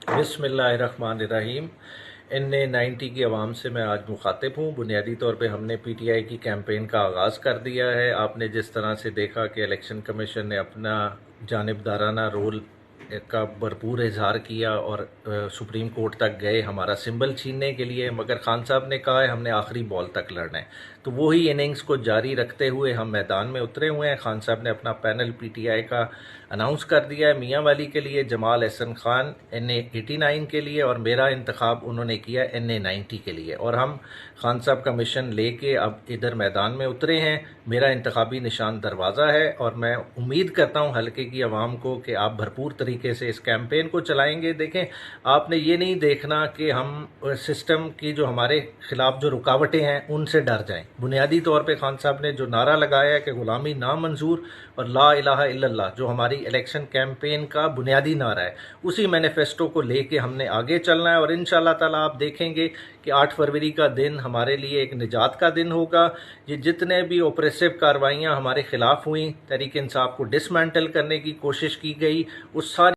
बिस्मिल्लाहिर्रहमानिर्रहीम। NA-90 की आवाम से मैं आज मुखातिब हूँ। बुनियादी तौर पे हमने PTI की कैंपेन का आगाज़ कर दिया है। आपने जिस तरह से देखा कि इलेक्शन कमीशन ने अपना जानिबदाराना रोल का भरपूर इजहार किया और सुप्रीम कोर्ट तक गए हमारा सिंबल छीनने के लिए, मगर खान साहब ने कहा है हमने आखिरी बॉल तक लड़ना है। तो वही इनिंग्स को जारी रखते हुए हम मैदान में उतरे हुए हैं। खान साहब ने अपना पैनल PTI का अनाउंस कर दिया है, मियाँ वाली के लिए जमाल एहसन खान NA-89 के लिए, और मेरा इंतखाब उन्होंने किया NA-90 के लिए। और हम खान साहब का मिशन लेके अब इधर मैदान में उतरे हैं। मेरा इंतखाबी निशान दरवाज़ा है और मैं उम्मीद करता हूँ हल्के की आवाम को कि आप भरपूर तरीके से इस कैंपेन को चलाएंगे। देखें, आपने ये नहीं देखना कि हम सिस्टम की जो हमारे खिलाफ जो रुकावटें हैं उनसे डर जाएं। बुनियादी तौर पे खान साहब ने जो नारा लगाया है कि गुलामी ना मंजूर और ला इलाहा इल्लल्लाह, जो हमारी इलेक्शन कैंपेन का बुनियादी नारा है, उसी मैनिफेस्टो को लेके हमने आगे चलना है। और इंशाल्लाह ताला आप देखेंगे कि 8 फरवरी का दिन हमारे लिए एक निजात का दिन होगा। ये जितने भी ऑपरेसिव कार्रवाइयाँ हमारे खिलाफ हुई, तहरीक इंसाफ को डिसमेंटल करने की कोशिश की गई, उस सारी